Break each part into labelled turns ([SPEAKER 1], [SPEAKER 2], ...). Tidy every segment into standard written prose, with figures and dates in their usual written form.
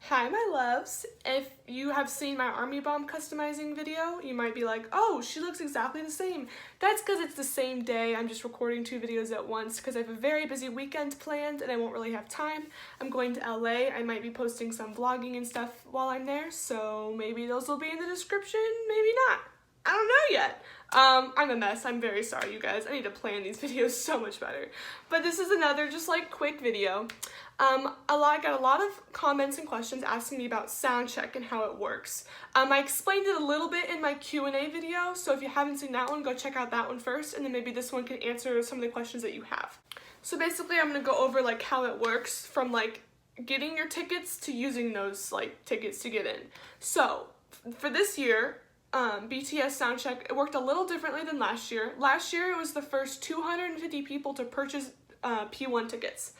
[SPEAKER 1] Hi, my loves. If you have seen my army bomb customizing video, you might be like, oh, she looks exactly the same. That's because it's the same day. I'm just recording two videos at once because I have a very busy weekend planned and I won't really have time. I'm going to LA. I might be posting some vlogging and stuff while I'm there, so maybe those will be in the description, maybe not. I don't know yet. I'm a mess. I'm very sorry, you guys. I need to plan these videos so much better. But this is another just like quick video. I got a lot of comments and questions asking me about Soundcheck and how it works. I explained it a little bit in my Q&A video, so if you haven't seen that one, go check out that one first, and then maybe this one can answer some of the questions that you have. So basically, I'm gonna go over like how it works from like getting your tickets to using those like tickets to get in. So for this year, BTS Soundcheck, it worked a little differently than last year. Last year, it was the first 250 people to purchase P1 tickets.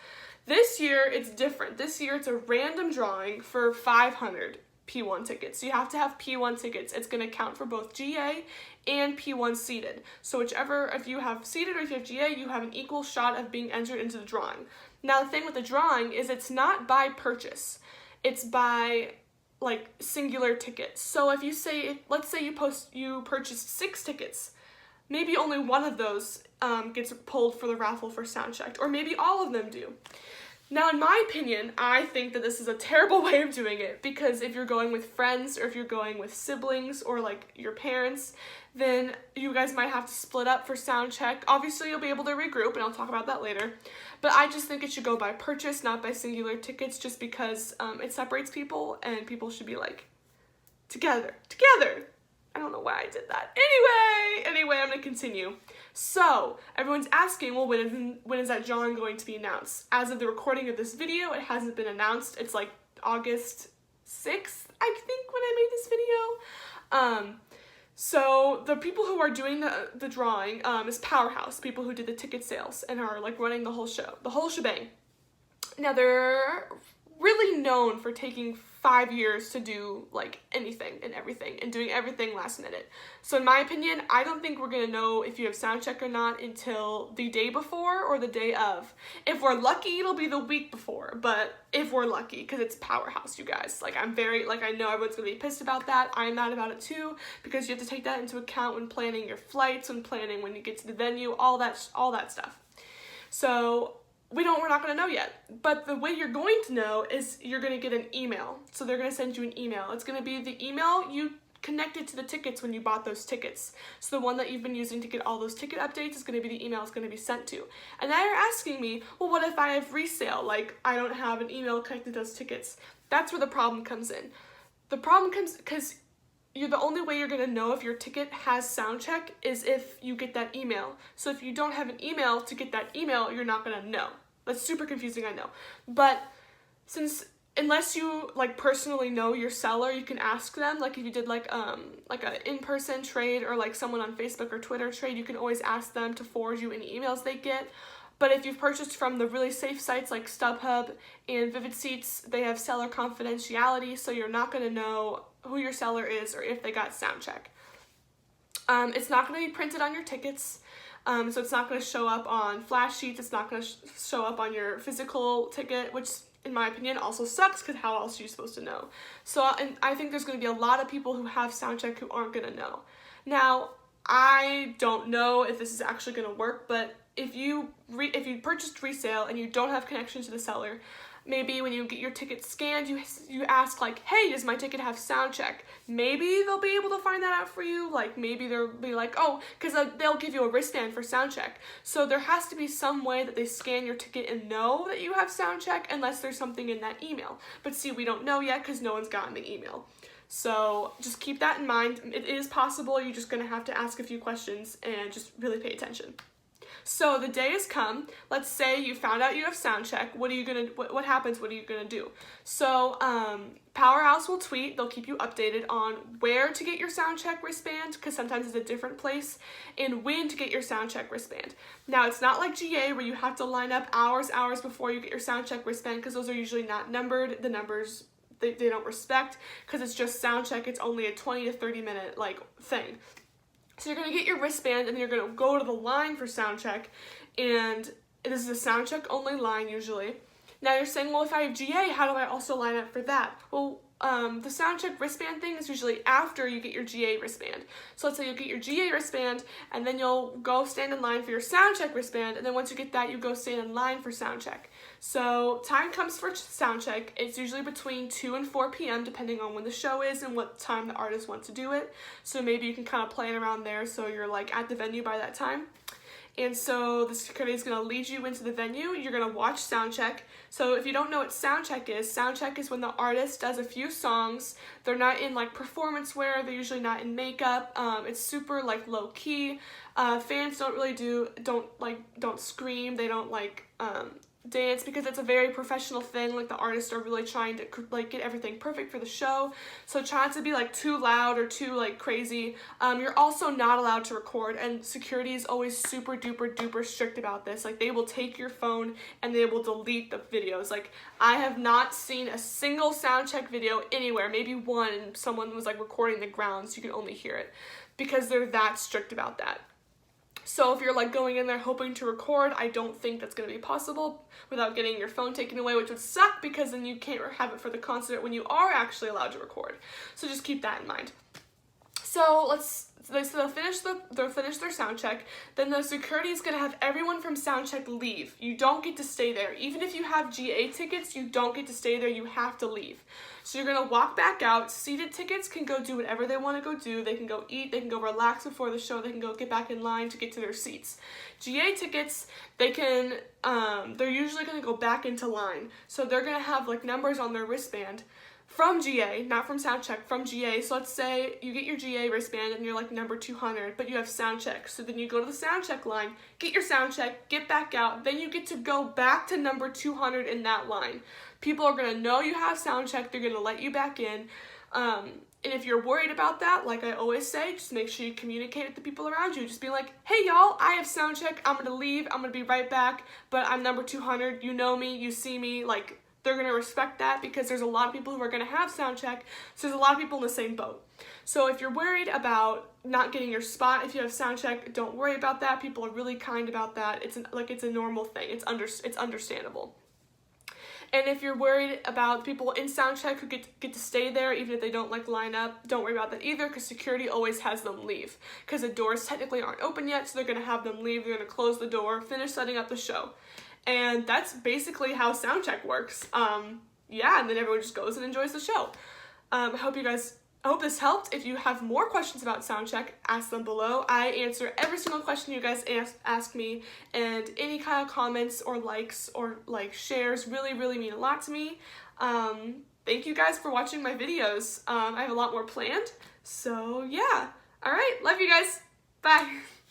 [SPEAKER 1] This year, it's different. This year, it's a random drawing for 500 P1 tickets. So you have to have P1 tickets. It's going to count for both GA and P1 seated. So whichever, if you have seated or if you have GA, you have an equal shot of being entered into the drawing. Now, the thing with the drawing is it's not by purchase. It's by like singular tickets. So if you say, let's say you purchased 6 tickets, maybe only one of those gets pulled for the raffle for Soundcheck, or maybe all of them do. Now, in my opinion, I think that this is a terrible way of doing it, because if you're going with friends or if you're going with siblings or like your parents, then you guys might have to split up for Soundcheck. Obviously, you'll be able to regroup, and I'll talk about that later. But I just think it should go by purchase, not by singular tickets, just because it separates people, and people should be like, together. I don't know why I did that. Anyway, I'm gonna continue. So, everyone's asking, well, when is that drawing going to be announced? As of the recording of this video, it hasn't been announced. It's like August 6th, I think, when I made this video. So the people who are doing the drawing is Powerhouse, people who did the ticket sales and are like running the whole show, the whole shebang. Now, they're really known for taking 5 years to do like anything and everything and doing everything last minute. So in my opinion, I don't think we're gonna know if you have Soundcheck or not until the day before or the day of. If we're lucky, it'll be the week before, but if we're lucky, because it's Powerhouse, you guys. Like, I know everyone's gonna be pissed about that. I'm mad about it too, because you have to take that into account when planning your flights, when planning when you get to the venue, all that stuff. So we're not going to know yet, but the way you're going to know is you're going to get an email. So they're going to send you an email. It's going to be the email you connected to the tickets when you bought those tickets. So the one that you've been using to get all those ticket updates is going to be the email it's going to be sent to. And now you're asking me, well, what if I have resale? Like, I don't have an email connected to those tickets. That's where the problem comes in. The problem comes because the only way you're gonna know if your ticket has Soundcheck is if you get that email. So if you don't have an email to get that email, you're not gonna know. That's super confusing, I know. But unless you like personally know your seller, you can ask them. Like if you did like an in-person trade or like someone on Facebook or Twitter trade, you can always ask them to forward you any emails they get. But if you've purchased from the really safe sites like StubHub and Vivid Seats, they have seller confidentiality, so you're not gonna know who your seller is or if they got Soundcheck. It's not going to be printed on your tickets, so it's not going to show up on flash sheets. It's not going to show up on your physical ticket, which in my opinion also sucks, because how else are you supposed to know? So and I think there's going to be a lot of people who have Soundcheck who aren't going to know. Now, I don't know if this is actually going to work, but if you purchased resale and you don't have connection to the seller, maybe when you get your ticket scanned, you ask like, hey, does my ticket have Soundcheck? Maybe they'll be able to find that out for you. Like maybe they'll be like, oh, because they'll give you a wristband for Soundcheck. So there has to be some way that they scan your ticket and know that you have Soundcheck, unless there's something in that email. But see, we don't know yet because no one's gotten the email. So just keep that in mind. It is possible. You're just gonna have to ask a few questions and just really pay attention. So the day has come. Let's say you found out you have Soundcheck. What happens? What are you gonna do? So Powerhouse will tweet. They'll keep you updated on where to get your Soundcheck wristband, because sometimes it's a different place, and when to get your Soundcheck wristband. Now, it's not like GA where you have to line up hours before you get your Soundcheck wristband, because those are usually not numbered. The numbers they don't respect, because it's just Soundcheck. It's only a 20 to 30 minute like thing. So you're going to get your wristband, and you're going to go to the line for Soundcheck, and this is a Soundcheck only line usually. Now you're saying, well, if I have GA, how do I also line up for that? Well, the Soundcheck wristband thing is usually after you get your GA wristband. So let's say you'll get your GA wristband, and then you'll go stand in line for your Soundcheck wristband, and then once you get that, you go stand in line for Soundcheck. So time comes for Soundcheck. It's usually between 2 and 4 p.m. depending on when the show is and what time the artist wants to do it. So maybe you can kind of plan around there so you're like at the venue by that time. And so the security is going to lead you into the venue. You're going to watch Soundcheck. So if you don't know what Soundcheck is when the artist does a few songs. They're not in like performance wear. They're usually not in makeup. It's super like low key. Fans don't scream. They don't dance because it's a very professional thing. Like the artists are really trying to like get everything perfect for the show. So try not to be like too loud or too like crazy. You're also not allowed to record, and security is always super duper strict about this. Like they will take your phone and they will delete the videos. Like I have not seen a single Soundcheck video anywhere, maybe one, and someone was like recording the ground so you can only hear it, because they're that strict about that. So if you're like going in there hoping to record, I don't think that's going to be possible without getting your phone taken away, which would suck because then you can't have it for the concert when you are actually allowed to record. So just keep that in mind. So they'll finish their sound check. Then the security is gonna have everyone from Soundcheck leave. You don't get to stay there. Even if you have GA tickets, you don't get to stay there. You have to leave. So you're gonna walk back out. Seated tickets can go do whatever they want to go do. They can go eat. They can go relax before the show. They can go get back in line to get to their seats. GA tickets, they can. They're usually gonna go back into line. So they're gonna have like numbers on their wristband. From GA, not from Soundcheck, from GA. So let's say you get your GA wristband and you're like number 200, but you have Soundcheck. So then you go to the Soundcheck line, get your Soundcheck, get back out, then you get to go back to number 200 in that line. People are gonna know you have Soundcheck, they're gonna let you back in. And if you're worried about that, like I always say, just make sure you communicate with the people around you. Just be like, hey y'all, I have Soundcheck, I'm gonna leave, I'm gonna be right back, but I'm number 200, you know me, you see me, like, they're going to respect that because there's a lot of people who are going to have Soundcheck, so there's a lot of people in the same boat. So if you're worried about not getting your spot if you have Soundcheck, don't worry about that. People are really kind about that. It's a normal thing. It's understandable. And if you're worried about people in Soundcheck who get to stay there even if they don't like line up, don't worry about that either, because security always has them leave because the doors technically aren't open yet, so they're going to have them leave. They're going to close the door, finish setting up the show. And that's basically how Soundcheck works. Yeah, and then everyone just goes and enjoys the show. I hope this helped. If you have more questions about Soundcheck, ask them below. I answer every single question you guys ask me, and any kind of comments or likes or like shares really mean a lot to me. Thank you guys for watching my videos. I have a lot more planned. So yeah. All right. Love you guys. Bye.